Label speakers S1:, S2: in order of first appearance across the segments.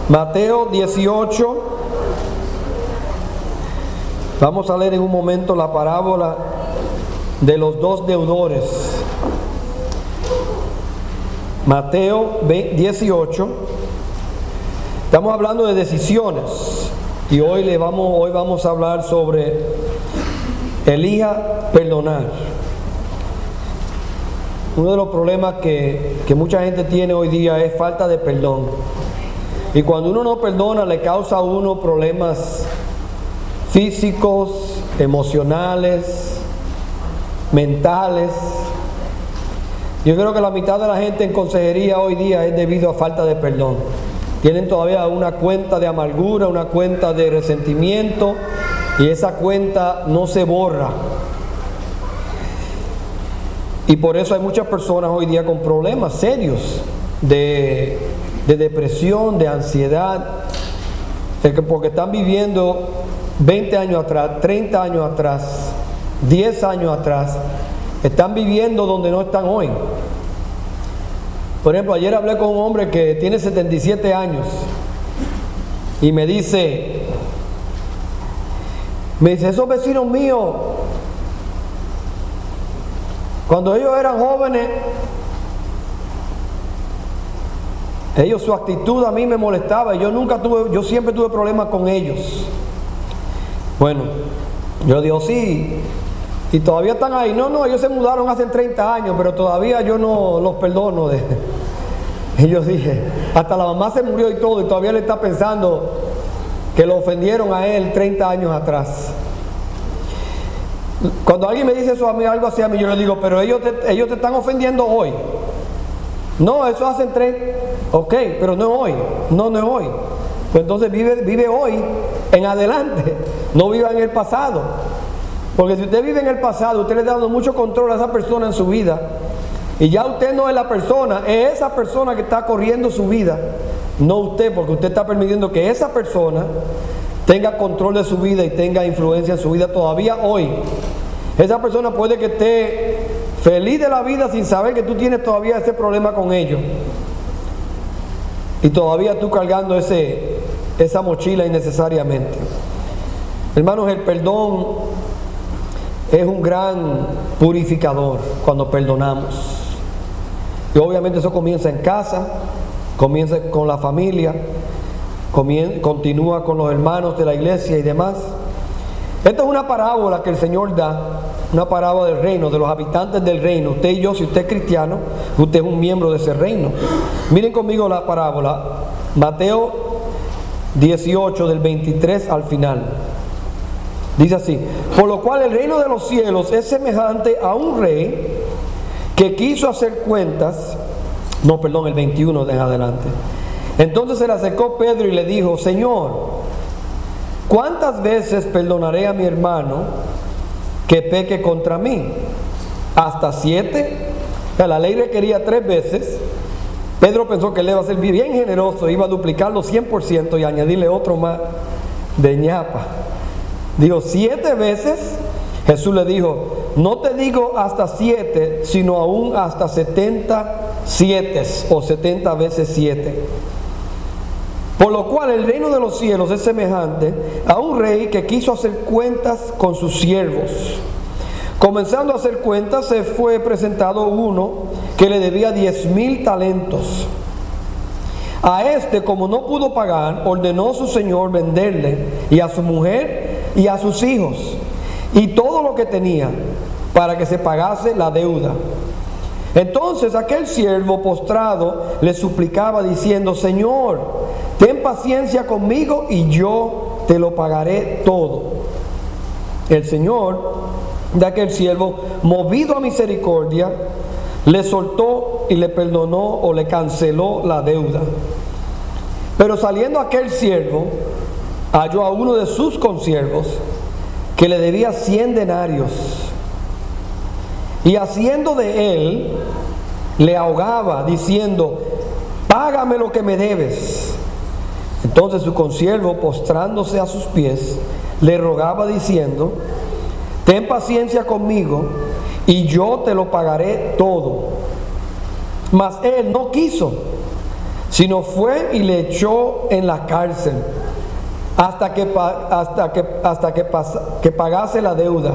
S1: Mateo 18. Vamos a leer en un momento la parábola de los dos deudores. Mateo 18. Estamos hablando de decisiones y hoy vamos a hablar sobre elija perdonar. Uno de los problemas que mucha gente tiene hoy día es falta de perdón. Y cuando uno no perdona, le causa a uno problemas físicos, emocionales, mentales. Yo creo que la mitad de la gente en consejería hoy día es debido a falta de perdón. Tienen todavía una cuenta de amargura, una cuenta de resentimiento, y esa cuenta no se borra. Y por eso hay muchas personas hoy día con problemas serios de depresión, de ansiedad, porque están viviendo 20 años atrás, 30 años atrás, 10 años atrás, están viviendo donde no están hoy. Por ejemplo, ayer hablé con un hombre que tiene 77 años y me dice, esos vecinos míos, cuando ellos eran jóvenes, su actitud a mí me molestaba y yo siempre tuve problemas con ellos. Bueno, yo digo, sí, y todavía están ahí. No, ellos se mudaron hace 30 años, pero todavía yo no los perdono. Y yo dije, hasta la mamá se murió y todo, y todavía le está pensando que lo ofendieron a él 30 años atrás. Cuando alguien me dice eso a mí, algo así a mí, yo le digo, pero ellos te están ofendiendo hoy. No, eso hacen 3, ok, pero no es hoy. No es hoy. Pues entonces vive hoy en adelante, no viva en el pasado. Porque si usted vive en el pasado, usted le está dando mucho control a esa persona en su vida, y ya usted no es la persona, es esa persona que está corriendo su vida, no usted, porque usted está permitiendo que esa persona tenga control de su vida y tenga influencia en su vida todavía hoy. Esa persona puede que esté feliz de la vida sin saber que tú tienes todavía ese problema con ellos, y todavía tú cargando esa mochila innecesariamente. Hermanos, el perdón es un gran purificador cuando perdonamos. Y obviamente eso comienza en casa, comienza con la familia, continúa con los hermanos de la iglesia y demás. Esta es una parábola que el Señor da, una parábola del reino, de los habitantes del reino. Usted y yo, si usted es cristiano, usted es un miembro de ese reino. Miren conmigo la parábola, Mateo 18, del 23 al final. Dice así: por lo cual el reino de los cielos es semejante a un rey que quiso hacer cuentas. El 21 de adelante. Entonces se le acercó Pedro y le dijo: Señor, ¿cuántas veces perdonaré a mi hermano que peque contra mí? ¿Hasta 7? O sea, la ley requería 3 veces. Pedro pensó que él iba a ser bien generoso, iba a duplicarlo 100% y añadirle otro más de ñapa. Dijo 7 veces. Jesús le dijo: no te digo hasta 7, sino aún hasta 70 sietes, o 70 veces 7. Por lo cual el reino de los cielos es semejante a un rey que quiso hacer cuentas con sus siervos. Comenzando a hacer cuentas, se fue presentado uno que le debía 10,000 talentos. A este, como no pudo pagar, ordenó su señor venderle, y a su mujer y a sus hijos, y todo lo que tenía, para que se pagase la deuda. Entonces aquel siervo postrado le suplicaba diciendo: Señor, ten paciencia conmigo y yo te lo pagaré todo. El Señor de aquel siervo, movido a misericordia, le soltó y le perdonó, o le canceló la deuda. Pero saliendo aquel siervo, halló a uno de sus consiervos que le debía 100 denarios, y haciendo de él, le ahogaba diciendo: págame lo que me debes. Entonces su consiervo, postrándose a sus pies, le rogaba diciendo: ten paciencia conmigo y yo te lo pagaré todo. Mas él no quiso, sino fue y le echó en la cárcel hasta que pagase la deuda.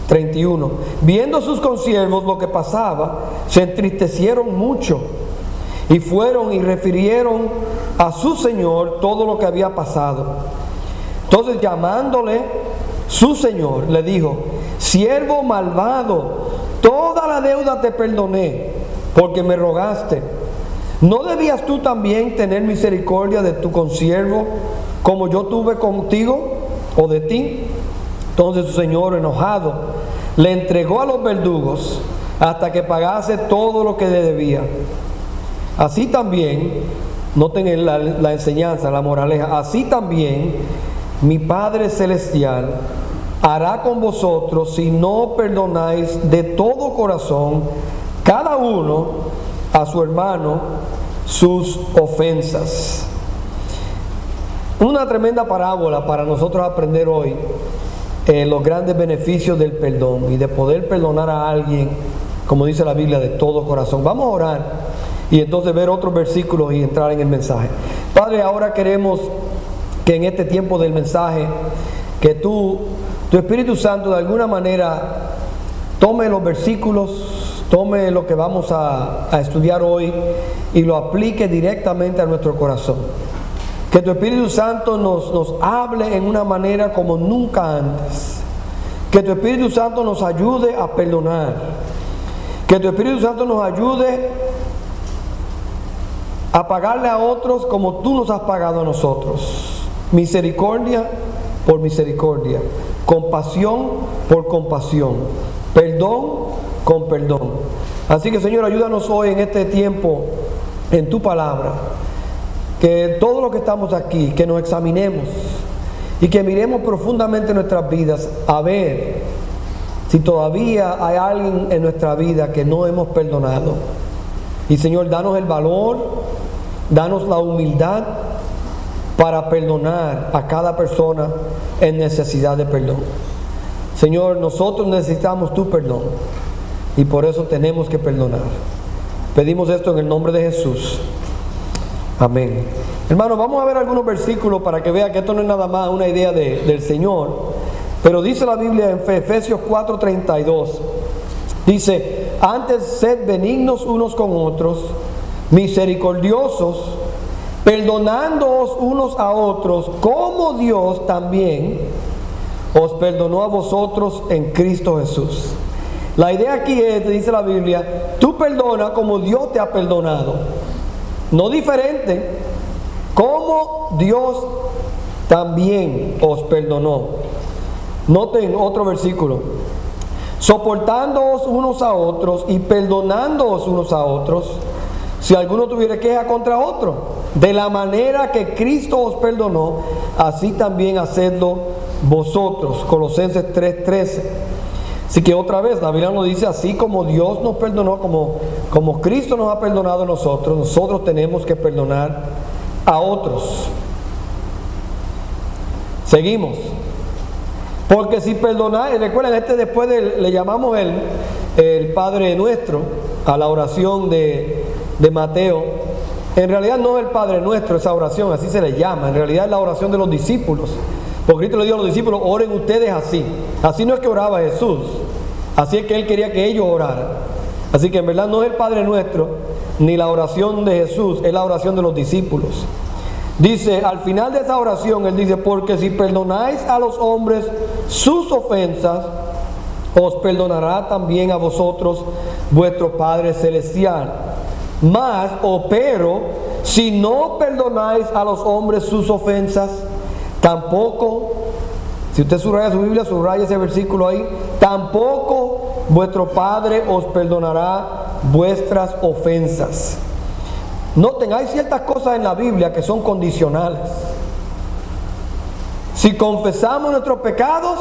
S1: 31. Viendo sus consiervos lo que pasaba, se entristecieron mucho y fueron y refirieron a su señor todo lo que había pasado. Entonces, llamándole su señor, le dijo: siervo malvado, toda la deuda te perdoné, porque me rogaste. ¿No debías tú también tener misericordia de tu consiervo, como yo tuve contigo o de ti? Entonces su señor, enojado, le entregó a los verdugos hasta que pagase todo lo que le debía. Así también, noten la enseñanza, la moraleja, así también mi Padre Celestial hará con vosotros si no perdonáis de todo corazón cada uno a su hermano sus ofensas. Una tremenda parábola para nosotros aprender hoy los grandes beneficios del perdón y de poder perdonar a alguien, como dice la Biblia, de todo corazón. Vamos a orar y entonces ver otros versículos y entrar en el mensaje. Padre, ahora queremos que en este tiempo del mensaje, que tu Espíritu Santo de alguna manera tome los versículos, tome lo que vamos a estudiar hoy y lo aplique directamente a nuestro corazón. Que tu Espíritu Santo nos hable en una manera como nunca antes. Que tu Espíritu Santo nos ayude a perdonar. Que tu Espíritu Santo nos ayude a pagarle a otros como tú nos has pagado a nosotros. Misericordia por misericordia. Compasión por compasión. Perdón con perdón. Así que, Señor, ayúdanos hoy en este tiempo en tu palabra. Que todos los que estamos aquí, que nos examinemos y que miremos profundamente nuestras vidas a ver si todavía hay alguien en nuestra vida que no hemos perdonado. Y Señor, danos el valor, danos la humildad para perdonar a cada persona en necesidad de perdón. Señor, nosotros necesitamos tu perdón y por eso tenemos que perdonar. Pedimos esto en el nombre de Jesús. Amén. Hermanos, vamos a ver algunos versículos para que vean que esto no es nada más una idea del Señor. Pero dice la Biblia en Efesios 4:32. Dice: antes sed benignos unos con otros, misericordiosos, perdonándoos unos a otros, como Dios también os perdonó a vosotros en Cristo Jesús. La idea aquí es, dice la Biblia, tú perdona como Dios te ha perdonado. No diferente, como Dios también os perdonó. Noten otro versículo: soportándoos unos a otros y perdonándoos unos a otros, si alguno tuviera queja contra otro, de la manera que Cristo os perdonó, así también hacedlo vosotros. Colosenses 3:13. Así que otra vez la Biblia nos dice: así como Dios nos perdonó, como Cristo nos ha perdonado a nosotros, nosotros tenemos que perdonar a otros. Seguimos. Porque si perdonáis, recuerden, después le llamamos el Padre Nuestro a la oración de Mateo. En realidad no es el Padre Nuestro esa oración, así se le llama. En realidad es la oración de los discípulos. Porque Cristo le dijo a los discípulos: oren ustedes así. Así no es que oraba Jesús, así es que Él quería que ellos oraran. Así que en verdad no es el Padre Nuestro ni la oración de Jesús, es la oración de los discípulos. Dice, al final de esa oración, Él dice: porque si perdonáis a los hombres sus ofensas, os perdonará también a vosotros vuestro Padre Celestial. Mas, pero, si no perdonáis a los hombres sus ofensas, tampoco, si usted subraya su Biblia, subraya ese versículo ahí, tampoco vuestro Padre os perdonará vuestras ofensas. Noten, hay ciertas cosas en la Biblia que son condicionales. Si confesamos nuestros pecados,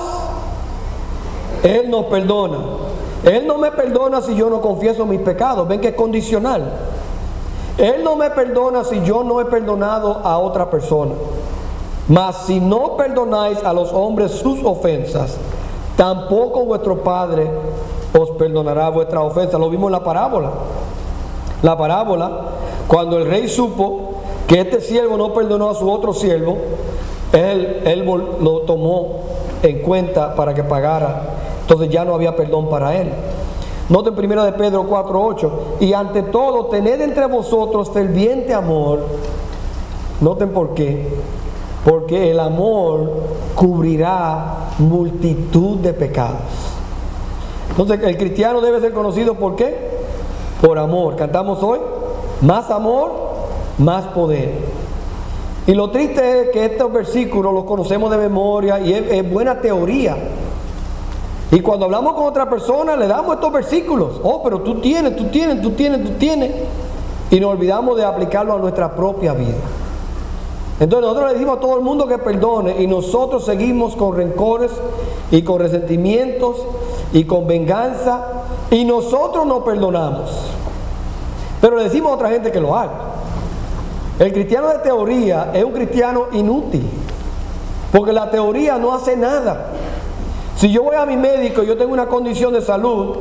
S1: Él nos perdona. Él no me perdona si yo no confieso mis pecados. Ven que es condicional. Él no me perdona si yo no he perdonado a otra persona. Mas si no perdonáis a los hombres sus ofensas, tampoco vuestro Padre os perdonará vuestras ofensas. Lo vimos en la parábola. La parábola Cuando el rey supo que este siervo no perdonó a su otro siervo, él lo tomó en cuenta para que pagara. Entonces ya no había perdón para él. Noten 1 de Pedro 4:8. Y ante todo, tened entre vosotros ferviente amor. Noten por qué. Porque el amor cubrirá multitud de pecados. Entonces el cristiano debe ser conocido ¿por qué? Por amor. Cantamos hoy, más amor, más poder. Y lo triste es que estos versículos los conocemos de memoria y es buena teoría. Y cuando hablamos con otra persona le damos estos versículos. Oh, pero tú tienes. Y nos olvidamos de aplicarlo a nuestra propia vida. Entonces nosotros le decimos a todo el mundo que perdone y nosotros seguimos con rencores y con resentimientos y con venganza y nosotros no perdonamos. Pero le decimos a otra gente que lo haga. El cristiano de teoría es un cristiano inútil, porque la teoría no hace nada. Si yo voy a mi médico y yo tengo una condición de salud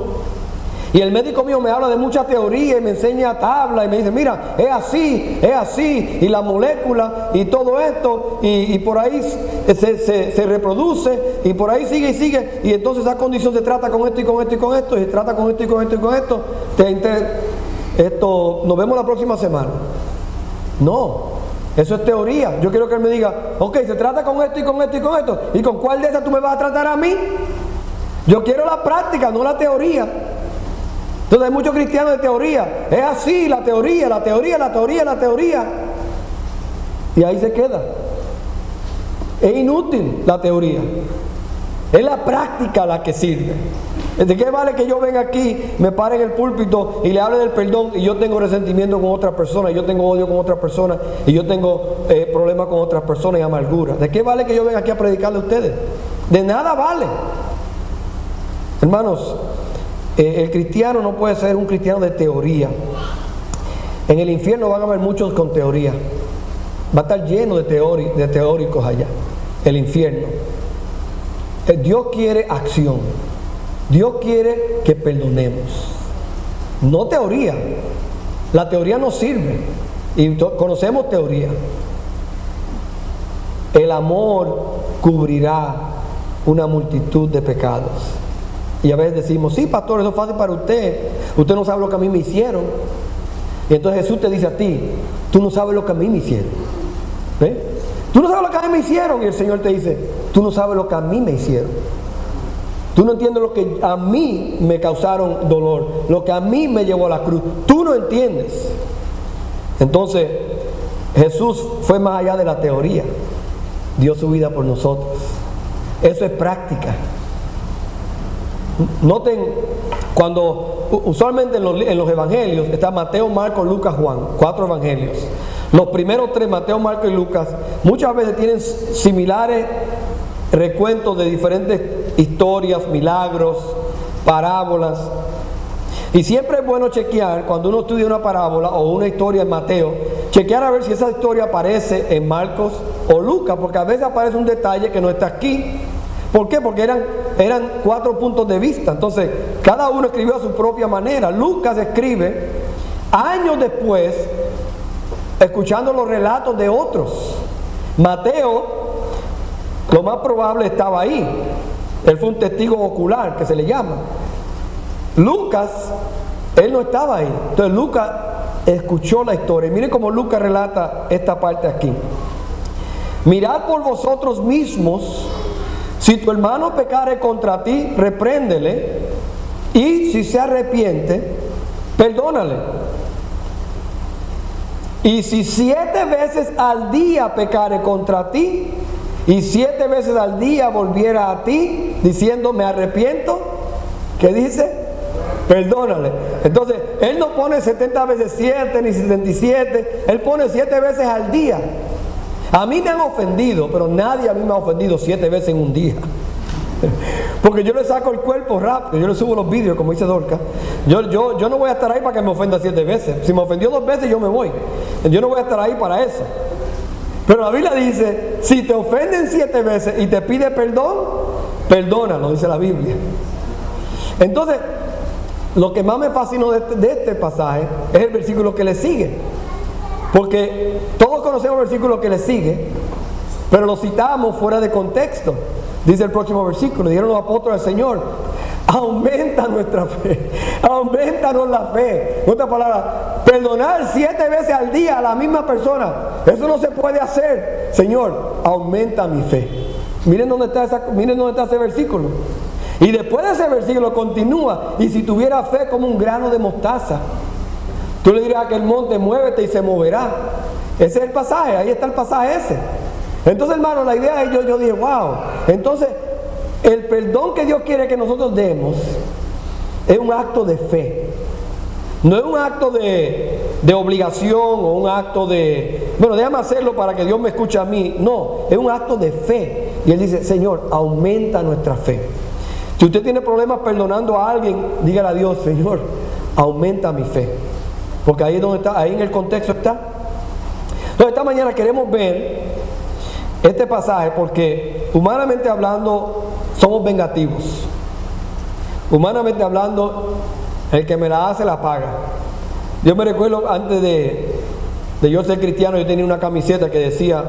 S1: y el médico mío me habla de mucha teoría y me enseña tabla y me dice, mira, es así, y la molécula y todo esto, y por ahí se reproduce, y por ahí sigue, y entonces esa condición se trata con esto y con esto y con esto, y se trata con esto y con esto y con esto, nos vemos la próxima semana. No, eso es teoría. Yo quiero que él me diga, ok, se trata con esto y con esto y con esto, ¿y con cuál de esas tú me vas a tratar a mí? Yo quiero la práctica, no la teoría. Entonces hay muchos cristianos de teoría. Es así, la teoría. Y ahí se queda. Es inútil la teoría. Es la práctica la que sirve. ¿De qué vale que yo venga aquí, me pare en el púlpito y le hable del perdón y yo tengo resentimiento con otra persona, y yo tengo odio con otra persona, y yo tengo problemas con otras personas y amargura? ¿De qué vale que yo venga aquí a predicarle a ustedes? De nada vale. Hermanos, el cristiano no puede ser un cristiano de teoría. En el infierno van a haber muchos con teoría. Va a estar lleno de teóricos allá, el infierno. Dios quiere acción. Dios quiere que perdonemos. No teoría. La teoría no sirve. Y conocemos teoría. El amor cubrirá una multitud de pecados. Y a veces decimos, sí, pastor, eso es fácil para usted. Usted no sabe lo que a mí me hicieron. Y entonces Jesús te dice a ti, tú no sabes lo que a mí me hicieron. ¿Ves? Tú no sabes lo que a mí me hicieron. Y el Señor te dice, tú no sabes lo que a mí me hicieron. Tú no entiendes lo que a mí me causaron dolor, lo que a mí me llevó a la cruz. Tú no entiendes. Entonces, Jesús fue más allá de la teoría. Dio su vida por nosotros. Eso es práctica. Noten, cuando usualmente en los evangelios está Mateo, Marcos, Lucas, Juan, 4 evangelios. Los primeros 3, Mateo, Marcos y Lucas, muchas veces tienen similares recuentos de diferentes historias, milagros, parábolas. Y siempre es bueno chequear, cuando uno estudia una parábola o una historia en Mateo, chequear a ver si esa historia aparece en Marcos o Lucas, porque a veces aparece un detalle que no está aquí. ¿Por qué? Porque eran 4 puntos de vista. Entonces, cada uno escribió a su propia manera. Lucas escribe años después, escuchando los relatos de otros. Mateo, lo más probable, estaba ahí. Él fue un testigo ocular, que se le llama. Lucas, él no estaba ahí. Entonces Lucas escuchó la historia. Y miren cómo Lucas relata esta parte aquí. Mirad por vosotros mismos. Si tu hermano pecare contra ti, repréndele, y si se arrepiente, perdónale. Y si 7 veces al día pecare contra ti, y 7 veces al día volviera a ti, diciendo me arrepiento, ¿qué dice? Perdónale. Entonces, él no pone 70 veces 7 ni 77, él pone 7 veces al día. A mí me han ofendido, pero nadie a mí me ha ofendido 7 veces en un día. Porque yo le saco el cuerpo rápido, yo le subo los vídeos, como dice Dorca. Yo no voy a estar ahí para que me ofenda 7 veces. Si me ofendió 2 veces, yo me voy. Yo no voy a estar ahí para eso. Pero la Biblia dice, si te ofenden 7 veces y te pide perdón, perdónalo, dice la Biblia. Entonces, lo que más me fascinó de este pasaje es el versículo que le sigue. Porque todos conocemos el versículo que le sigue, pero lo citamos fuera de contexto. Dice el próximo versículo, dijeron los apóstoles del Señor, aumenta nuestra fe, aumentanos la fe. En otras palabras, perdonar 7 veces al día a la misma persona, eso no se puede hacer. Señor, aumenta mi fe. Miren dónde está ese versículo. Y después de ese versículo continúa, y si tuviera fe como un grano de mostaza, tú le dirás a aquel monte, muévete y se moverá. Ese es el pasaje, ahí está el pasaje ese. Entonces, hermano, la idea es, yo dije, wow. Entonces, el perdón que Dios quiere que nosotros demos es un acto de fe. No es un acto de obligación o un acto de, bueno, déjame hacerlo para que Dios me escuche a mí. No, es un acto de fe. Y Él dice, Señor, aumenta nuestra fe. Si usted tiene problemas perdonando a alguien, dígale a Dios, Señor, aumenta mi fe. Porque ahí es donde está, ahí en el contexto está. Entonces, esta mañana queremos ver este pasaje porque humanamente hablando somos vengativos. Humanamente hablando, el que me la hace la paga. Yo me recuerdo antes de yo ser cristiano, yo tenía una camiseta que decía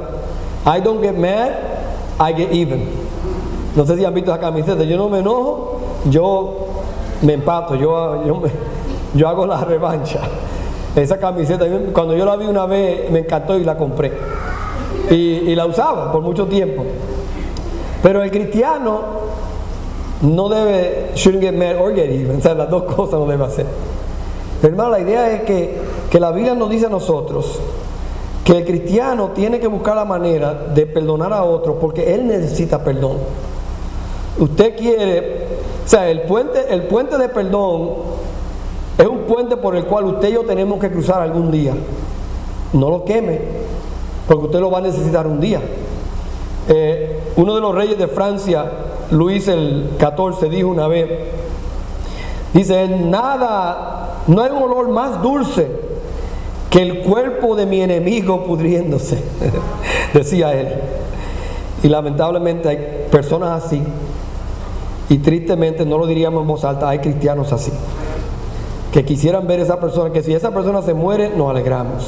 S1: I don't get mad, I get even. No sé si han visto esa camiseta. Yo no me enojo, yo me empato, yo hago la revancha. Esa camiseta, cuando yo la vi una vez me encantó y la compré y la usaba por mucho tiempo. Pero el cristiano no debe shouldn't get mad or get even, o sea, las dos cosas no debe hacer. Pero hermano, la idea es que la Biblia nos dice a nosotros que el cristiano tiene que buscar la manera de perdonar a otros porque él necesita perdón. Usted quiere, o sea, el puente de perdón es un puente por el cual usted y yo tenemos que cruzar algún día. No lo queme, porque usted lo va a necesitar un día. Uno de los reyes de Francia, Luis el XIV, dijo una vez, dice, no hay un olor más dulce que el cuerpo de mi enemigo pudriéndose, decía él. Y lamentablemente hay personas así, y tristemente, no lo diríamos en voz alta, hay cristianos así, que quisieran ver a esa persona, que si esa persona se muere, nos alegramos.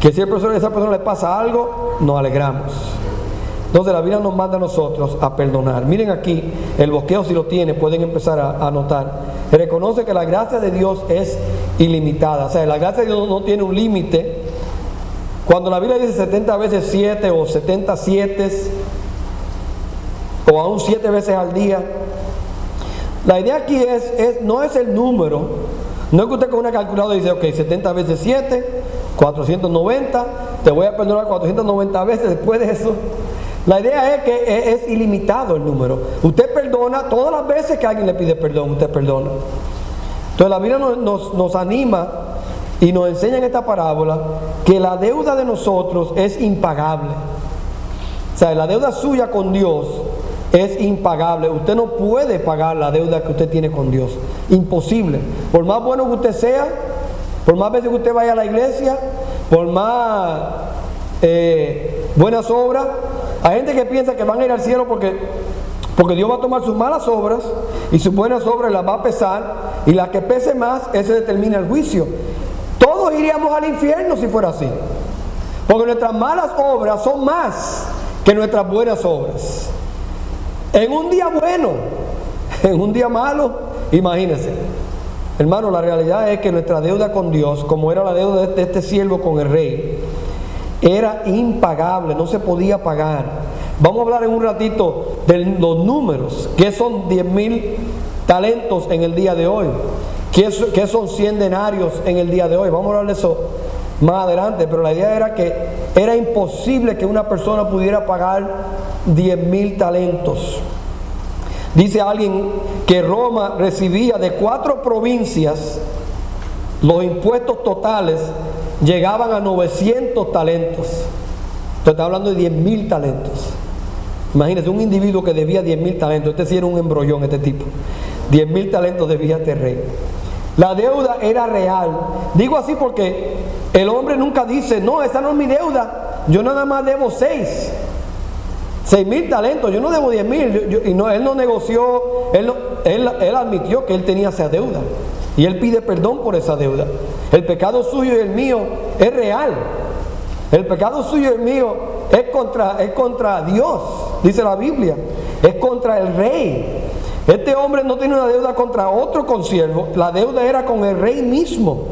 S1: Que si a esa persona le pasa algo, nos alegramos. Entonces la Biblia nos manda a nosotros a perdonar. Miren aquí, el bosquejo si lo tiene, pueden empezar a anotar. Reconoce que la gracia de Dios es ilimitada. O sea, la gracia de Dios no tiene un límite. Cuando la Biblia dice 70 veces 7 o 77 o aún 7 veces al día, la idea aquí no es el número. No es que usted con una calculadora dice, ok, 70 veces 7, 490, te voy a perdonar 490 veces después de eso. La idea es que es ilimitado el número. Usted perdona todas las veces que alguien le pide perdón, usted perdona. Entonces la Biblia nos anima y nos enseña en esta parábola que la deuda de nosotros es impagable. O sea, la deuda suya con Dios es impagable. Usted no puede pagar la deuda que usted tiene con Dios. Imposible. Por más bueno que usted sea, por más veces que usted vaya a la iglesia, por más buenas obras, hay gente que piensa que van a ir al cielo porque Dios va a tomar sus malas obras y sus buenas obras las va a pesar, y la que pese más, ese determina el juicio. Todos iríamos al infierno si fuera así, porque nuestras malas obras son más que nuestras buenas obras. En un día bueno, en un día malo, imagínense. Hermano, la realidad es que nuestra deuda con Dios, como era la deuda de este siervo con el rey, era impagable, no se podía pagar. Vamos a hablar en un ratito de los números, que son 10,000 talentos en el día de hoy, que son 100 denarios en el día de hoy. Vamos a hablar de eso más adelante, pero la idea era que era imposible que una persona pudiera pagar 10,000 talentos. Dice alguien que Roma recibía de 4 provincias, los impuestos totales llegaban a 900 talentos. Entonces está hablando de 10,000 talentos. Imagínense, un individuo que debía 10,000 talentos. Este sí era un embrollón, este tipo. 10,000 talentos debía este rey. La deuda era real. Digo así porque el hombre nunca dice, no, esa no es mi deuda, yo nada más debo 6,000 talentos, yo no debo 10,000. Y no, él no negoció, él admitió que él tenía esa deuda. Y Él pide perdón por esa deuda. El pecado suyo y el mío es real. El pecado suyo y el mío es contra Dios, dice la Biblia. Es contra el rey. Este hombre no tiene una deuda contra otro consiervo. La deuda era con el rey mismo.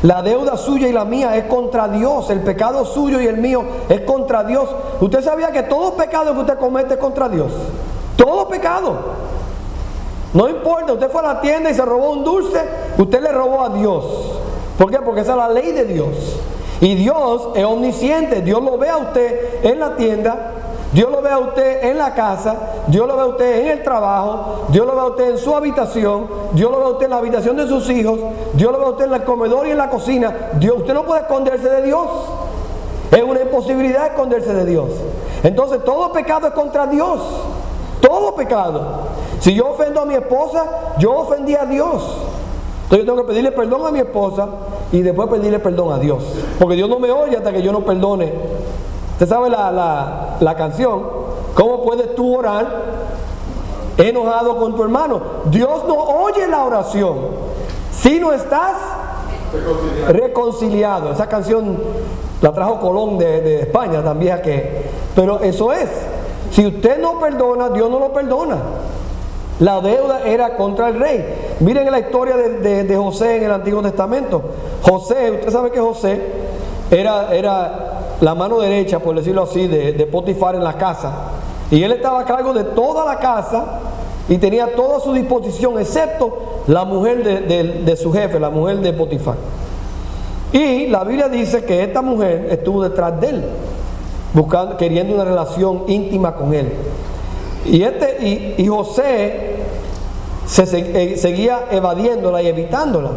S1: La deuda suya y la mía es contra Dios. El pecado suyo y el mío es contra Dios. ¿Usted sabía que todo pecado que usted comete es contra Dios? Todo pecado. No importa, usted fue a la tienda y se robó un dulce, usted le robó a Dios. ¿Por qué? Porque esa es la ley de Dios. Y Dios es omnisciente. Dios lo ve a usted en la tienda, Dios lo ve a usted en la casa, Dios lo ve a usted en el trabajo, Dios lo ve a usted en su habitación, Dios lo ve a usted en la habitación de sus hijos, Dios lo ve a usted en el comedor y en la cocina. Usted no puede esconderse de Dios. Es una imposibilidad esconderse de Dios. Entonces todo pecado es contra Dios. Todo pecado. Si yo ofendo a mi esposa, yo ofendí a Dios. Entonces yo tengo que pedirle perdón a mi esposa y después pedirle perdón a Dios. Porque Dios no me oye hasta que yo no perdone. Usted sabe la canción, ¿cómo puedes tú orar enojado con tu hermano? Dios no oye la oración si no estás reconciliado. Esa canción la trajo Colón de España, tan vieja que. Pero eso es. Si usted no perdona, Dios no lo perdona. La deuda era contra el rey. Miren la historia de José en el Antiguo Testamento. José, usted sabe que José era la mano derecha, por decirlo así, de Potifar en la casa. Y él estaba a cargo de toda la casa y tenía toda a su disposición, excepto la mujer de su jefe, la mujer de Potifar. Y la Biblia dice que esta mujer estuvo detrás de él, queriendo una relación íntima con él. Y José seguía evadiéndola y evitándola.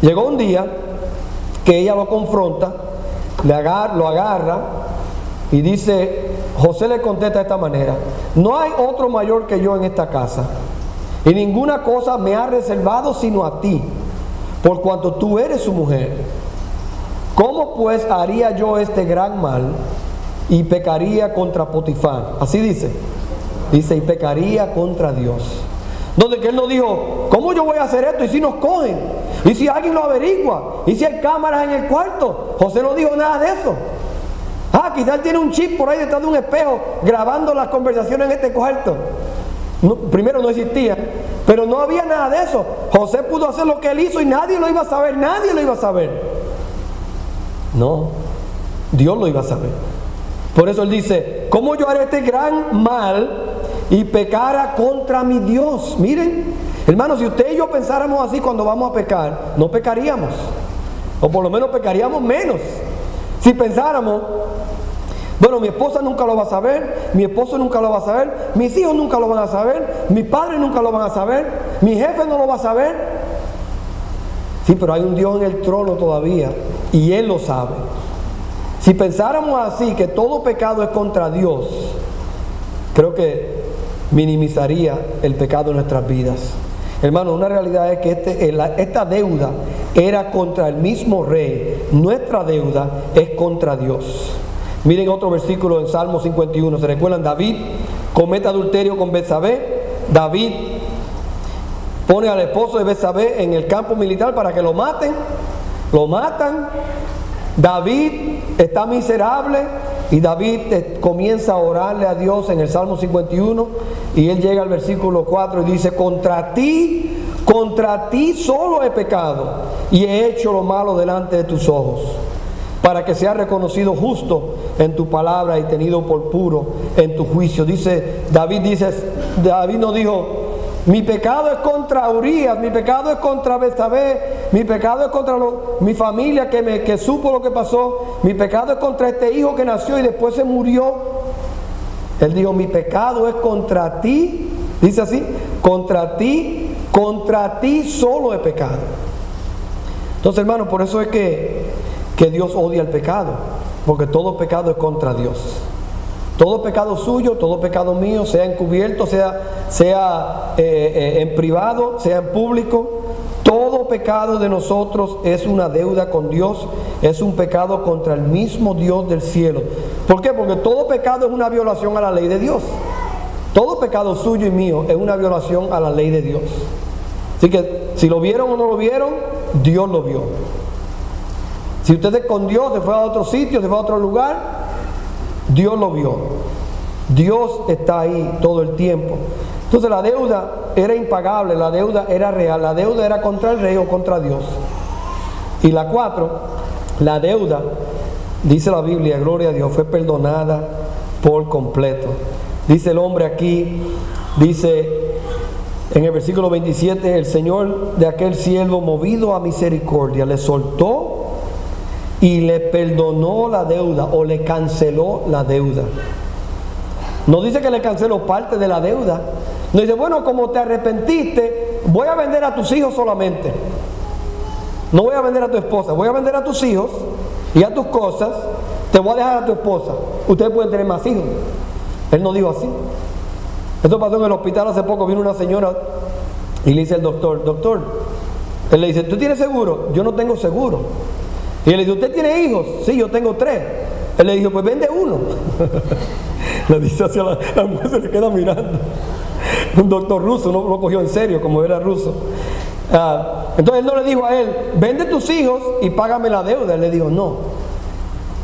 S1: Llegó un día que ella lo confronta, lo agarra y dice, José le contesta de esta manera: no hay otro mayor que yo en esta casa, y ninguna cosa me ha reservado sino a ti, por cuanto tú eres su mujer. ¿Cómo pues haría yo este gran mal y pecaría contra Potifar? Así dice, y pecaría contra Dios. Donde que él no dijo, ¿cómo yo voy a hacer esto? ¿Y si nos cogen? ¿Y si alguien lo averigua? ¿Y si hay cámaras en el cuarto? José no dijo nada de eso. Quizás él tiene un chip por ahí detrás de un espejo grabando las conversaciones en este cuarto. Primero no existía, pero no había nada de eso. José pudo hacer lo que él hizo y nadie lo iba a saber, nadie lo iba a saber. No, Dios lo iba a saber. Por eso él dice, ¿cómo yo haré este gran mal y pecara contra mi Dios? Miren, hermanos, si usted y yo pensáramos así cuando vamos a pecar, no pecaríamos, o por lo menos pecaríamos menos. Si pensáramos, bueno, mi esposa nunca lo va a saber, mi esposo nunca lo va a saber, mis hijos nunca lo van a saber, mis padres nunca lo van a saber, mi jefe no lo va a saber. Sí, pero hay un Dios en el trono todavía y Él lo sabe. Si pensáramos así, que todo pecado es contra Dios, creo que minimizaría el pecado en nuestras vidas. Hermano, una realidad es que esta deuda era contra el mismo rey. Nuestra deuda es contra Dios. Miren otro versículo en Salmo 51. ¿Se recuerdan? David comete adulterio con Betsabé. David pone al esposo de Betsabé en el campo militar para que lo maten. Lo matan. David está miserable y David comienza a orarle a Dios en el Salmo 51 y él llega al versículo 4 y dice: contra ti solo he pecado y he hecho lo malo delante de tus ojos, para que sea reconocido justo en tu palabra y tenido por puro en tu juicio. David no dijo: mi pecado es contra Urías, mi pecado es contra Betsabé, mi pecado es contra mi familia que supo lo que pasó, mi pecado es contra este hijo que nació y después se murió. Él dijo: mi pecado es contra ti, dice así, contra ti solo he pecado. Entonces, hermano, por eso es que Dios odia el pecado, porque todo pecado es contra Dios. Todo pecado suyo, todo pecado mío, sea encubierto, sea en privado, sea en público, todo pecado de nosotros es una deuda con Dios, es un pecado contra el mismo Dios del cielo. ¿Por qué? Porque todo pecado es una violación a la ley de Dios. Todo pecado suyo y mío es una violación a la ley de Dios. Así que si lo vieron o no lo vieron, Dios lo vio. Si usted se escondió, se fue a otro sitio, se fue a otro lugar, Dios lo vio. Dios está ahí todo el tiempo. Entonces la deuda era impagable, la deuda era real, la deuda era contra el rey o contra Dios. Y la 4, la deuda, dice la Biblia, gloria a Dios, fue perdonada por completo. Dice el hombre aquí, dice en el versículo 27, el Señor de aquel siervo, movido a misericordia, le soltó y le perdonó la deuda o le canceló la deuda. No dice que le canceló parte de la deuda. No dice, bueno, como te arrepentiste, voy a vender a tus hijos solamente. No voy a vender a tu esposa, voy a vender a tus hijos y a tus cosas, te voy a dejar a tu esposa. Ustedes pueden tener más hijos. Él no dijo así. Esto pasó en el hospital hace poco. Vino una señora y le dice al doctor, doctor, él le dice, ¿tú tienes seguro? Yo no tengo seguro. Y él le dice, ¿usted tiene hijos? Sí, yo tengo 3. Él le dijo, pues vende uno. Le dice hacia la mujer, se le queda mirando. Un doctor ruso, no lo cogió en serio, como era ruso. Entonces él no le dijo a él, vende tus hijos y págame la deuda. Él le dijo, no,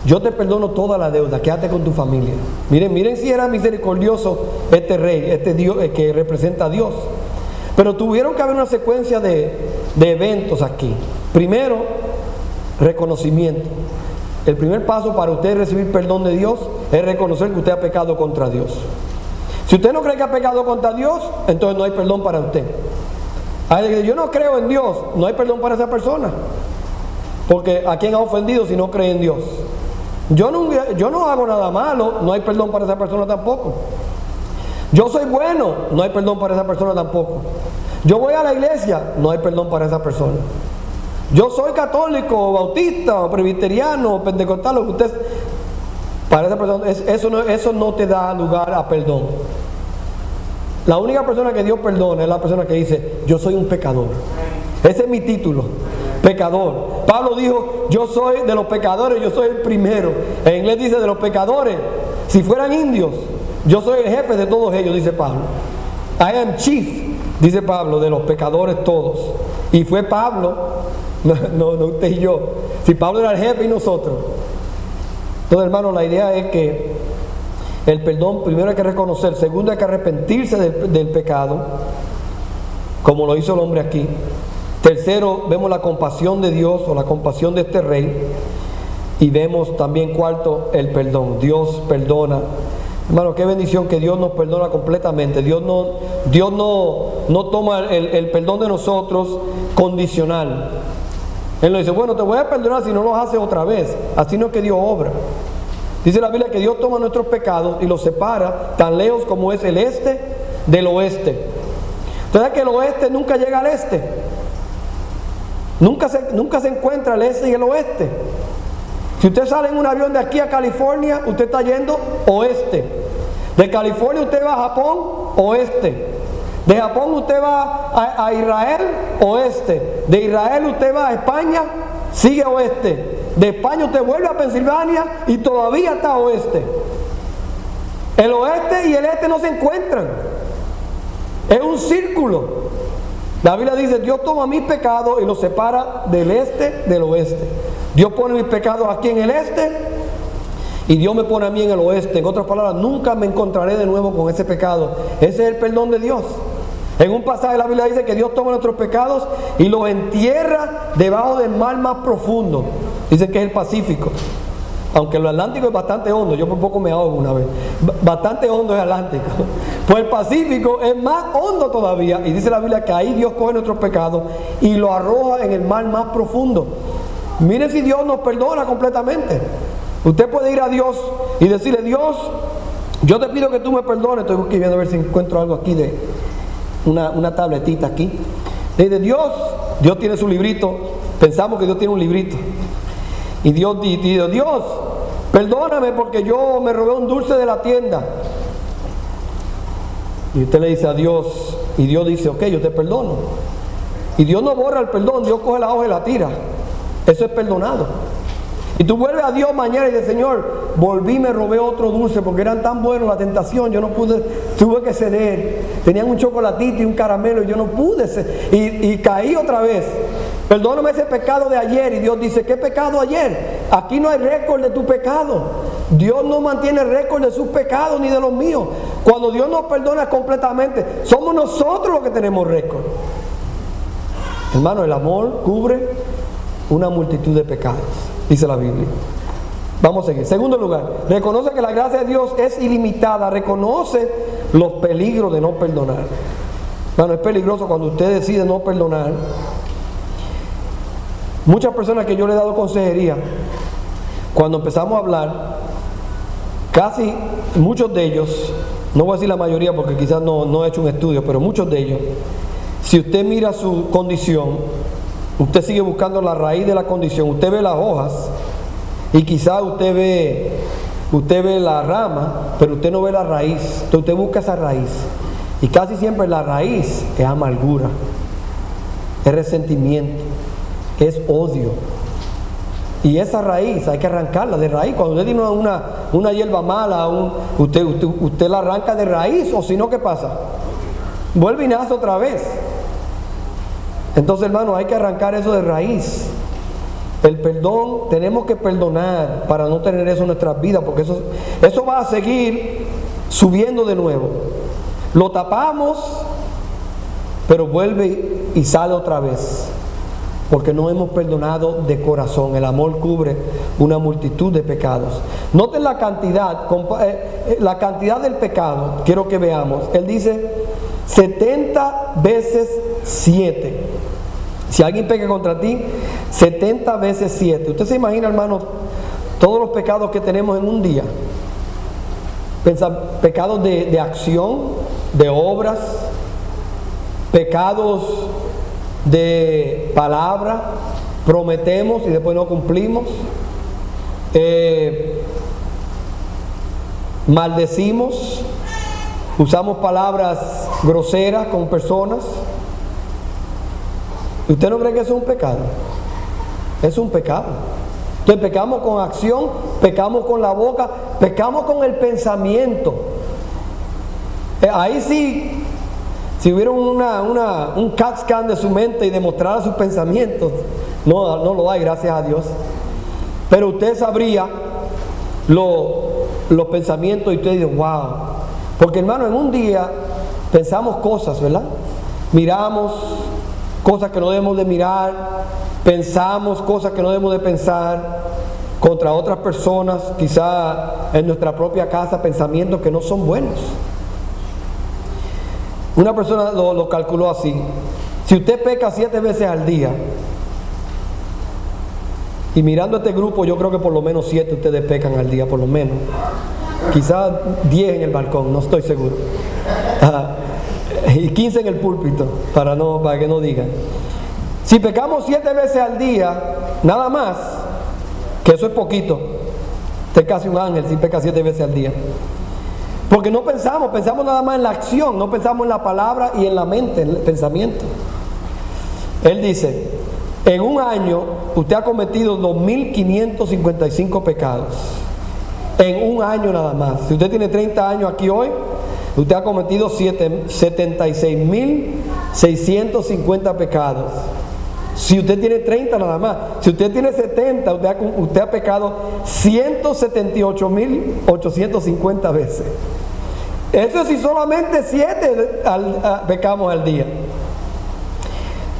S1: yo te perdono toda la deuda, quédate con tu familia. Miren si era misericordioso este rey, este Dios que representa a Dios. Pero tuvieron que haber una secuencia de eventos aquí. Primero, reconocimiento. El primer paso para usted recibir perdón de Dios es reconocer que usted ha pecado contra Dios. Si usted no cree que ha pecado contra Dios, entonces no hay perdón para usted. Yo no creo en Dios, no hay perdón para esa persona. Porque ¿a quién ha ofendido si no cree en Dios? Yo no hago nada malo, no hay perdón para esa persona tampoco. Yo soy bueno, no hay perdón para esa persona tampoco. Yo voy a la iglesia, no hay perdón para esa persona. Yo soy católico, bautista, presbiteriano, pentecostal, lo que usted, para esa persona, eso no te da lugar a perdón. La única persona que Dios perdona es la persona que dice, yo soy un pecador. Ese es mi título, pecador. Pablo dijo, yo soy de los pecadores, yo soy el primero. En inglés dice de los pecadores. Si fueran indios, yo soy el jefe de todos ellos, dice Pablo. I am chief, dice Pablo, de los pecadores todos. Y fue Pablo, no usted y yo. Si Pablo era el jefe y nosotros. Entonces, hermano, la idea es que el perdón, primero hay que reconocer, segundo hay que arrepentirse del pecado, como lo hizo el hombre aquí. Tercero, vemos la compasión de Dios o la compasión de este rey. Y vemos también, cuarto, el perdón. Dios perdona. Hermano, qué bendición que Dios nos perdona completamente. Dios no toma el perdón de nosotros condicional. Él no dice, bueno, te voy a perdonar si no los haces otra vez. Así no es que Dios obra. Dice la Biblia que Dios toma nuestros pecados y los separa tan lejos como es el este del oeste. Entonces que el oeste nunca llega al este. Nunca se encuentra el este y el oeste. Si usted sale en un avión de aquí a California, usted está yendo oeste. De California usted va a Japón, oeste. De Japón usted va a Israel, oeste. De Israel usted va a España, sigue oeste. De España usted vuelve a Pensilvania y todavía está oeste. El oeste y el este no se encuentran. Es un círculo. La Biblia dice, Dios toma mis pecados y los separa del este del oeste. Dios pone mis pecados aquí en el este y Dios me pone a mí en el oeste. En otras palabras, nunca me encontraré de nuevo con ese pecado. Ese es el perdón de Dios. En un pasaje de la Biblia dice que Dios toma nuestros pecados y los entierra debajo del mar más profundo. Dice que es el Pacífico. Aunque el Atlántico es bastante hondo, yo por poco me ahogo una vez. Bastante hondo es el Atlántico. Pues el Pacífico es más hondo todavía. Y dice la Biblia que ahí Dios coge nuestros pecados y los arroja en el mar más profundo. Miren si Dios nos perdona completamente. Usted puede ir a Dios y decirle, Dios, yo te pido que tú me perdones. Estoy viendo a ver si encuentro algo aquí de una tabletita aquí. Le dice, Dios tiene su librito. Pensamos que Dios tiene un librito. Y Dios dice, Dios, perdóname porque yo me robé un dulce de la tienda. Y usted le dice a Dios, y Dios dice, ok, yo te perdono. Y Dios no borra el perdón, Dios coge la hoja y la tira. Eso es perdonado. Y tú vuelves a Dios mañana y dices, Señor, volví, me robé otro dulce porque eran tan buenos la tentación, yo no pude, tuve que ceder. Tenían un chocolatito y un caramelo y yo no pude y caí otra vez. Perdóname ese pecado de ayer. Y Dios dice, ¿qué pecado ayer? Aquí no hay récord de tu pecado. Dios no mantiene récord de sus pecados ni de los míos. Cuando Dios nos perdona completamente, somos nosotros los que tenemos récord. Hermano, el amor cubre una multitud de pecados, dice la Biblia. Vamos a seguir. Segundo lugar, reconoce que la gracia de Dios es ilimitada. Reconoce los peligros de no perdonar. Bueno, es peligroso cuando usted decide no perdonar. Muchas personas que yo le he dado consejería, cuando empezamos a hablar, casi muchos de ellos, no voy a decir la mayoría porque quizás no he hecho un estudio, pero muchos de ellos, si usted mira su condición, usted sigue buscando la raíz de la condición, usted ve las hojas y quizás usted ve la rama, pero usted no ve la raíz. Entonces usted busca esa raíz y casi siempre la raíz es amargura, es resentimiento, es odio. Y esa raíz hay que arrancarla de raíz. Cuando usted tiene una hierba mala, usted la arranca de raíz, o si no, ¿qué pasa? Vuelve y nace otra vez. Entonces, hermano, hay que arrancar eso de raíz. El perdón, tenemos que perdonar para no tener eso en nuestras vidas, porque eso va a seguir subiendo de nuevo. Lo tapamos, pero vuelve y sale otra vez, porque no hemos perdonado de corazón. El amor cubre una multitud de pecados. Noten la cantidad del pecado. Quiero que veamos. Él dice 70 veces 7. Si alguien peca contra ti, 70 veces 7. Usted se imagina, hermano, todos los pecados que tenemos en un día. Pecados de acción, de obras, pecados de palabra, prometemos y después no cumplimos, maldecimos, usamos palabras groseras con personas. ¿Usted no cree que eso es un pecado? Es un pecado. Entonces pecamos con acción, pecamos con la boca, pecamos con el pensamiento. Ahí sí, si hubiera un CAT scan de su mente y demostrara sus pensamientos, no lo hay, gracias a Dios. Pero usted sabría los pensamientos y usted dice, wow. Porque, hermano, en un día pensamos cosas, ¿verdad? Miramos cosas que no debemos de mirar, pensamos cosas que no debemos de pensar contra otras personas, quizá en nuestra propia casa, pensamientos que no son buenos. Una persona lo calculó así: si usted peca 7 veces al día, y mirando este grupo, yo creo que por lo menos 7 ustedes pecan al día, por lo menos. Quizás 10 en el balcón, no estoy seguro. Y 15 en el púlpito, para que no digan. Si pecamos 7 veces al día, nada más, que eso es poquito. Usted es casi un ángel si peca 7 veces al día. Porque no pensamos nada más en la acción, no pensamos en la palabra y en la mente, en el pensamiento. Él dice, en un año usted ha cometido 2.555 pecados. En un año nada más. Si usted tiene 30 años aquí hoy, usted ha cometido 76.650 pecados. Si usted tiene 30 nada más. Si usted tiene 70, usted ha pecado 178.850 veces. Eso si solamente 7 pecamos al día.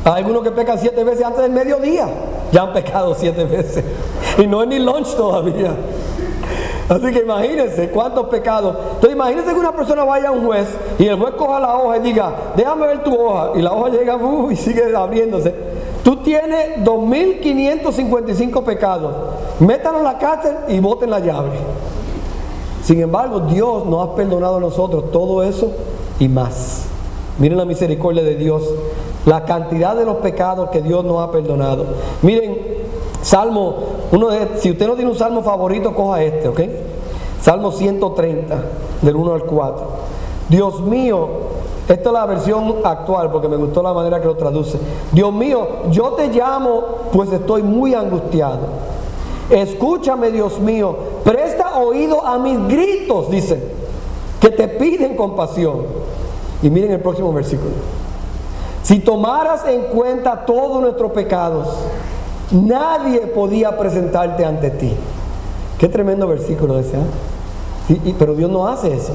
S1: Hay algunos que pecan 7 veces antes del mediodía. Ya han pecado 7 veces. Y no es ni lunch todavía. Así que imagínense cuántos pecados. Entonces imagínense que una persona vaya a un juez y el juez coja la hoja y diga, déjame ver tu hoja. Y la hoja llega y sigue abriéndose. Tú tienes 2.555 pecados. Métanlo en la cárcel y boten la llave. Sin embargo, Dios nos ha perdonado a nosotros todo eso y más. Miren la misericordia de Dios, la cantidad de los pecados que Dios nos ha perdonado. Miren, Salmo, si usted no tiene un salmo favorito, coja este, ¿ok? Salmo 130, del 1 al 4. Dios mío, esta es la versión actual porque me gustó la manera que lo traduce. Dios mío, yo te llamo, pues estoy muy angustiado. Escúchame, Dios mío, presta oído a mis gritos, dice, que te piden compasión. Y miren el próximo versículo. Si tomaras en cuenta todos nuestros pecados, nadie podía presentarte ante ti. Qué tremendo versículo ese, ¿eh? Sí, pero Dios no hace eso.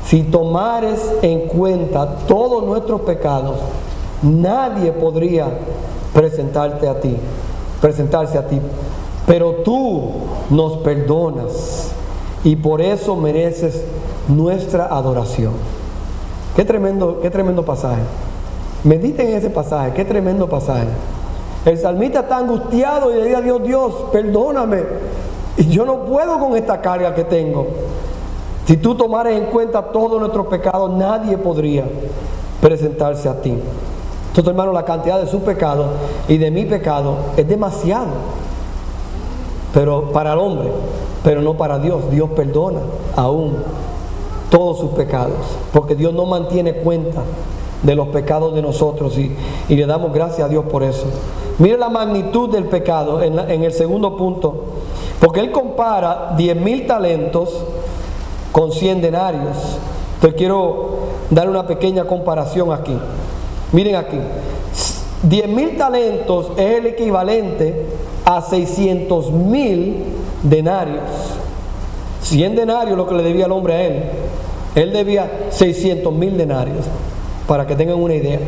S1: Si tomares en cuenta todos nuestros pecados, nadie podría presentarse a ti. Pero tú nos perdonas y por eso mereces nuestra adoración. Qué tremendo pasaje. Mediten en ese pasaje, qué tremendo pasaje. El salmista está angustiado y le dice a Dios: Dios, perdóname, y yo no puedo con esta carga que tengo. Si tú tomaras en cuenta todos nuestros pecados, nadie podría presentarse a ti. Entonces, hermano, la cantidad de su pecado y de mi pecado es demasiado, pero para el hombre, pero no para Dios. Dios perdona aún todos sus pecados, porque Dios no mantiene cuenta de los pecados de nosotros, y le damos gracias a Dios por eso. Mire la magnitud del pecado en el segundo punto, porque Él compara 10,000 talentos con 100 denarios. Entonces quiero dar una pequeña comparación aquí. Miren aquí, 10,000 talentos es el equivalente a 600,000 denarios. 100 denarios lo que le debía el hombre a él. Él debía 600,000 denarios, para que tengan una idea.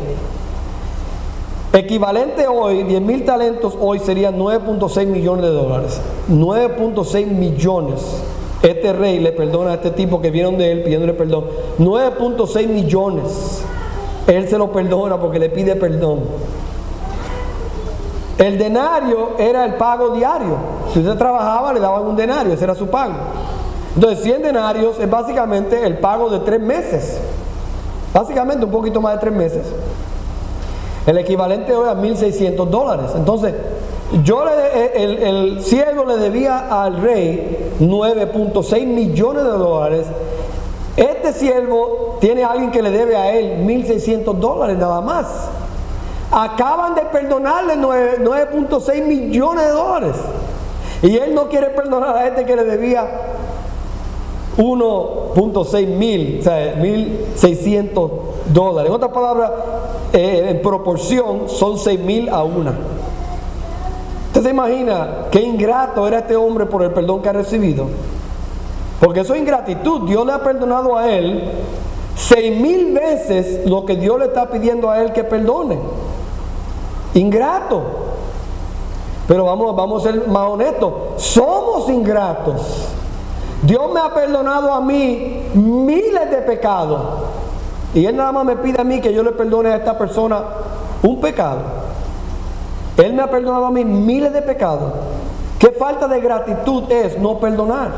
S1: Equivalente hoy, 10,000 talentos hoy serían 9.6 millones de dólares. 9.6 millones. Este rey le perdona a este tipo que vieron de él pidiéndole perdón. 9.6 millones. Él se lo perdona porque le pide perdón. El denario era el pago diario. Si usted trabajaba, le daban un denario, ese era su pago. Entonces 100 denarios es básicamente el pago de 3 meses. Básicamente un poquito más de 3 meses. El equivalente hoy a $1,600. Entonces, el siervo le debía al rey 9.6 millones de dólares. Este siervo tiene a alguien que le debe a él $1,600 nada más. Acaban de perdonarle 9.6 millones de dólares. Y él no quiere perdonar a este que le debía 1.6 mil, o sea, $1,600. En otras palabras, en proporción son 6,000 a 1. ¿Usted se imagina qué ingrato era este hombre por el perdón que ha recibido? Porque eso es ingratitud. Dios le ha perdonado a él 6,000 veces lo que Dios le está pidiendo a él que perdone. Ingrato. Pero vamos a ser más honestos. Somos ingratos. Dios me ha perdonado a mí miles de pecados, y Él nada más me pide a mí que yo le perdone a esta persona un pecado. Él me ha perdonado a mí miles de pecados. ¿Qué falta de gratitud es no perdonar?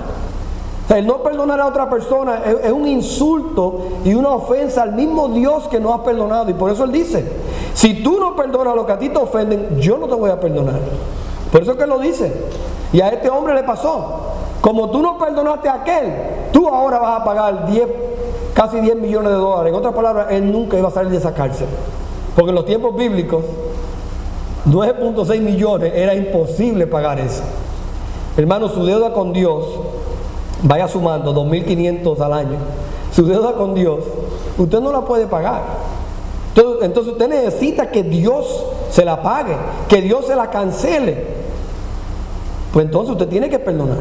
S1: O sea, el no perdonar a otra persona es un insulto y una ofensa al mismo Dios que nos ha perdonado. Y por eso Él dice: si tú no perdonas lo que a ti te ofenden, yo no te voy a perdonar. Por eso es que Él lo dice. Y a este hombre le pasó. Como tú no perdonaste a aquel, tú ahora vas a pagar casi 10 millones de dólares. En otras palabras, él nunca iba a salir de esa cárcel. Porque en los tiempos bíblicos, 9.6 millones era imposible pagar eso. Hermano, su deuda con Dios, vaya sumando 2.500 al año. Su deuda con Dios, usted no la puede pagar. Entonces usted necesita que Dios se la pague, que Dios se la cancele. Pues entonces usted tiene que perdonar.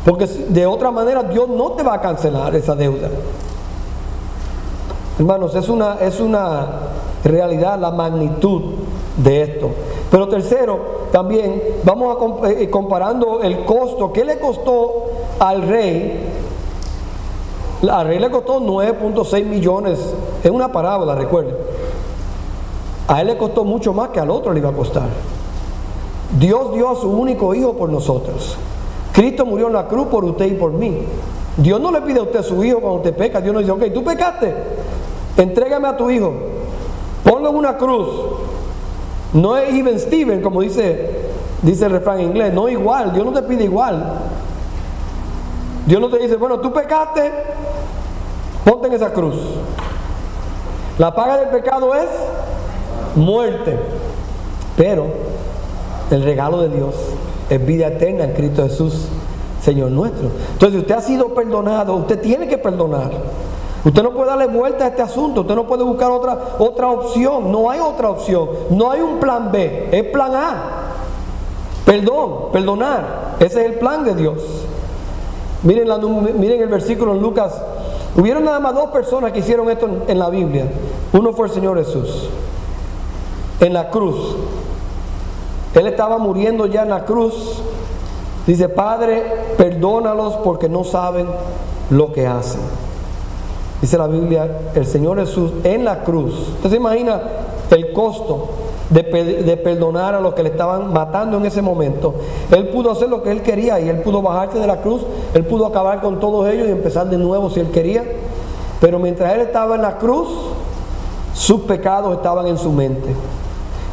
S1: Porque de otra manera Dios no te va a cancelar esa deuda. Hermanos, es una realidad la magnitud de esto. Pero tercero, también vamos a comparando el costo. ¿Qué le costó al rey? Al rey le costó 9.6 millones. Es una parábola, recuerden. A él le costó mucho más que al otro le iba a costar. Dios dio a su único hijo por nosotros. Cristo murió en la cruz por usted y por mí. Dios no le pide a usted su hijo cuando usted peca. Dios no dice: ok, tú pecaste, entrégame a tu hijo, ponlo en una cruz. No es even Steven, como dice el refrán en inglés. No igual. Dios no te pide igual. Dios no te dice: bueno, tú pecaste, ponte en esa cruz. La paga del pecado es muerte. Pero el regalo de Dios es vida eterna en Cristo Jesús, Señor nuestro. Entonces, si usted ha sido perdonado, usted tiene que perdonar. Usted no puede darle vuelta a este asunto. Usted no puede buscar otra opción. No hay otra opción. No hay un plan B. Es plan A. Perdonar. Ese es el plan de Dios. Miren el versículo en Lucas. Hubieron nada más 2 personas que hicieron esto en la Biblia. Uno fue el Señor Jesús. En la cruz. Él estaba muriendo ya en la cruz. Dice: Padre, perdónalos porque no saben lo que hacen. Dice la Biblia, el Señor Jesús en la cruz. ¿Usted se imagina el costo de perdonar a los que le estaban matando en ese momento? Él pudo hacer lo que Él quería y Él pudo bajarse de la cruz. Él pudo acabar con todos ellos y empezar de nuevo si Él quería. Pero mientras Él estaba en la cruz, sus pecados estaban en su mente.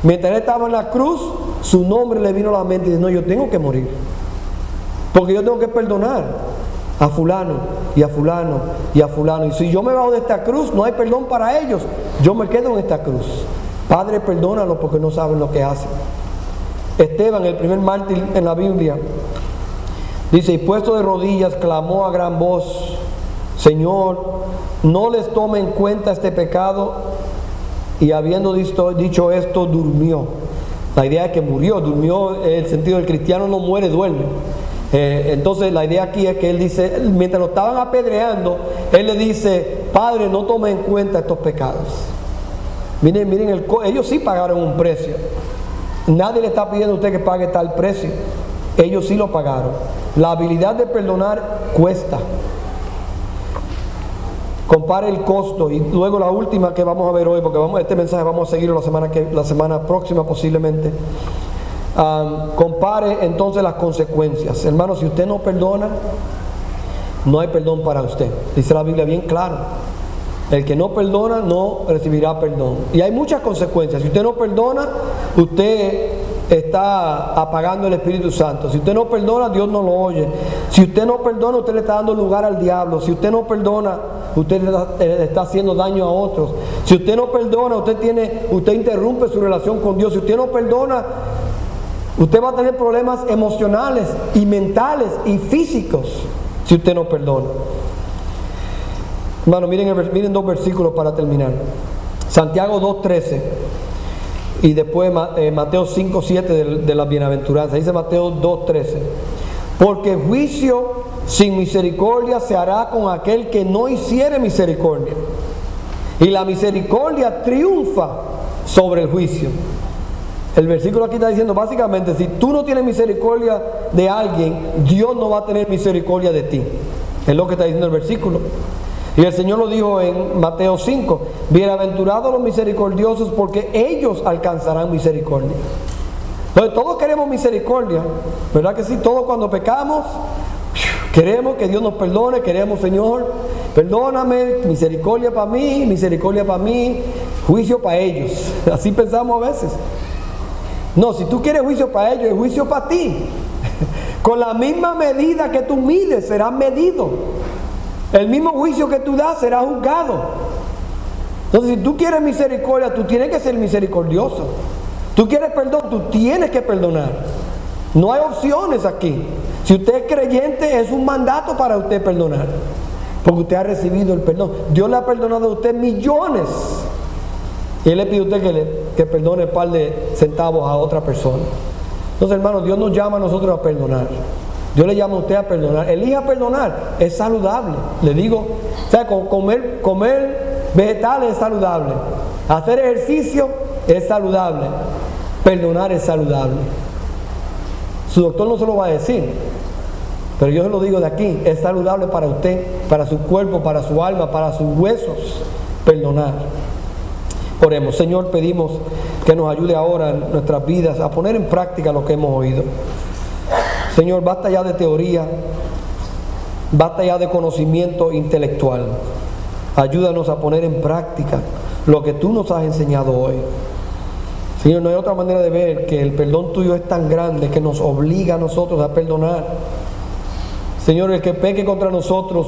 S1: Mientras Él estaba en la cruz, su nombre le vino a la mente y dice: no, yo tengo que morir, porque yo tengo que perdonar a fulano y a fulano y a fulano. Y si yo me bajo de esta cruz, no hay perdón para ellos. Yo me quedo en esta cruz. Padre, perdónalo porque no saben lo que hacen. Esteban, el primer mártir en la Biblia, dice: y puesto de rodillas, clamó a gran voz: Señor, no les tome en cuenta este pecado. Y habiendo dicho esto, durmió. La idea es que murió. Durmió en el sentido del cristiano no muere, duerme. Entonces la idea aquí es que él dice, mientras lo estaban apedreando, él le dice: Padre, no tome en cuenta estos pecados. Miren, ellos sí pagaron un precio. Nadie le está pidiendo a usted que pague tal precio. Ellos sí lo pagaron. La habilidad de perdonar cuesta. Compare el costo. Y luego la última que vamos a ver hoy, porque este mensaje vamos a seguirlo la semana próxima posiblemente. Compare entonces las consecuencias. Hermano, si usted no perdona, no hay perdón para usted. Dice la Biblia bien claro: el que no perdona no recibirá perdón. Y hay muchas consecuencias. Si usted no perdona, usted está apagando el Espíritu Santo. Si usted no perdona, Dios no lo oye. Si usted no perdona, usted le está dando lugar al diablo. Si usted no perdona, usted le está haciendo daño a otros. Si usted no perdona, usted interrumpe su relación con Dios. Si usted no perdona, usted va a tener problemas emocionales y mentales y físicos si usted no perdona. Hermano, miren 2 versículos para terminar. Santiago 2:13 y después Mateo 5:7 de las bienaventuranzas. Dice Mateo 2:13: porque juicio sin misericordia se hará con aquel que no hiciere misericordia, y la misericordia triunfa sobre el juicio. El versículo aquí está diciendo básicamente: si tú no tienes misericordia de alguien, Dios no va a tener misericordia de ti. Es lo que está diciendo el versículo. Y el Señor lo dijo en Mateo 5: bienaventurados los misericordiosos, porque ellos alcanzarán misericordia. Entonces todos queremos misericordia, ¿verdad que sí? Todos cuando pecamos queremos que Dios nos perdone. Queremos: Señor, perdóname, misericordia para mí, juicio para ellos. Así pensamos a veces. No, si tú quieres juicio para ellos, es juicio para ti. Con la misma medida que tú mides, serás medido. El mismo juicio que tú das será juzgado. Entonces, si tú quieres misericordia, tú tienes que ser misericordioso. Tú quieres perdón, tú tienes que perdonar. No hay opciones aquí. Si usted es creyente, es un mandato para usted perdonar, porque usted ha recibido el perdón. Dios le ha perdonado a usted millones, y Él le pide a usted que perdone un par de centavos a otra persona. Entonces, hermano, Dios nos llama a nosotros a perdonar. Dios le llama a usted a perdonar. Elija perdonar. Es saludable. Le digo, o sea, comer vegetales es saludable. Hacer ejercicio es saludable. Perdonar es saludable. Su doctor no se lo va a decir, pero yo se lo digo de aquí: es saludable para usted, para su cuerpo, para su alma, para sus huesos, perdonar. Oremos. Señor, pedimos que nos ayude ahora en nuestras vidas a poner en práctica lo que hemos oído. Señor, basta ya de teoría, basta ya de conocimiento intelectual. Ayúdanos a poner en práctica lo que tú nos has enseñado hoy. Señor, no hay otra manera de ver que el perdón tuyo es tan grande que nos obliga a nosotros a perdonar. Señor, el que peque contra nosotros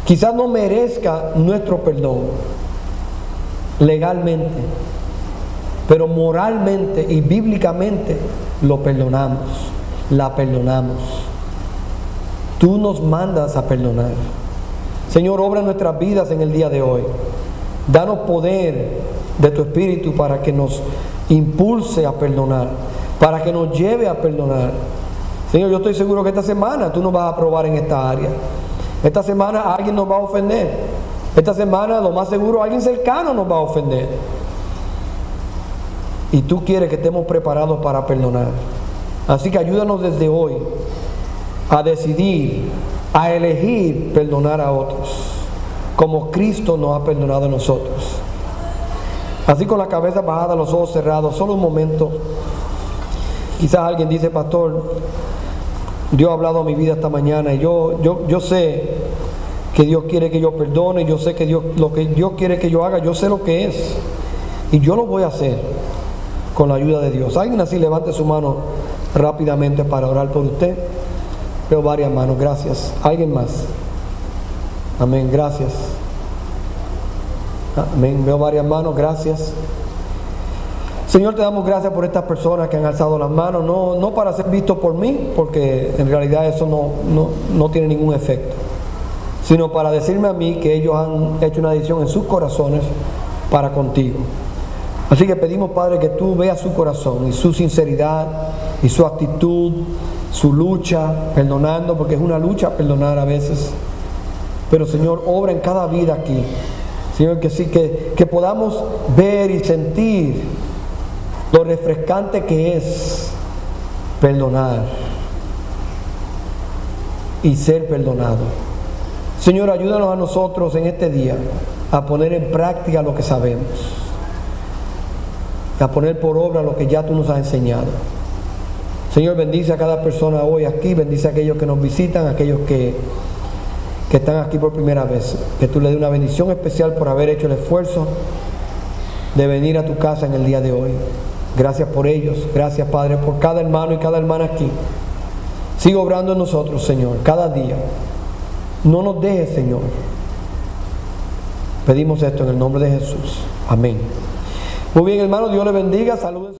S1: quizás no merezca nuestro perdón legalmente, pero moralmente y bíblicamente lo perdonamos, la perdonamos. Tú nos mandas a perdonar. Señor, obra en nuestras vidas en el día de hoy. Danos poder de tu Espíritu para que nos impulse a perdonar, para que nos lleve a perdonar. Señor, yo estoy seguro que esta semana tú nos vas a probar en esta área. Esta semana alguien nos va a ofender. Esta semana, lo más seguro, alguien cercano nos va a ofender. Y tú quieres que estemos preparados para perdonar. Así que ayúdanos desde hoy a decidir, a elegir perdonar a otros, como Cristo nos ha perdonado a nosotros. Así con la cabeza bajada, los ojos cerrados, solo un momento. Quizás alguien dice, pastor, Dios ha hablado a mi vida esta mañana y yo sé que Dios quiere que yo perdone, yo sé que lo que Dios quiere que yo haga, yo sé lo que es y yo lo voy a hacer con la ayuda de Dios. Alguien así levante su mano rápidamente para orar por usted. Veo varias manos, gracias. ¿Alguien más? Amén, gracias. Amén, veo varias manos, gracias. Señor, te damos gracias por estas personas que han alzado las manos, no para ser vistos por mí, porque en realidad eso no tiene ningún efecto, sino para decirme a mí que ellos han hecho una decisión en sus corazones para contigo. Así que pedimos, Padre, que tú veas su corazón y su sinceridad y su actitud, su lucha, perdonando, porque es una lucha perdonar a veces. Pero, Señor, obra en cada vida aquí. Señor, que sí, que podamos ver y sentir lo refrescante que es perdonar y ser perdonado. Señor, ayúdanos a nosotros en este día a poner en práctica lo que sabemos, a poner por obra lo que ya tú nos has enseñado. Señor, bendice a cada persona hoy aquí, bendice a aquellos que nos visitan, a aquellos que están aquí por primera vez, que tú le des una bendición especial por haber hecho el esfuerzo de venir a tu casa en el día de hoy. Gracias por ellos, gracias, Padre, por cada hermano y cada hermana aquí. Sigue obrando en nosotros, Señor, cada día. No nos dejes, Señor. Pedimos esto en el nombre de Jesús. Amén. Muy bien, hermano, Dios le bendiga. Saludos.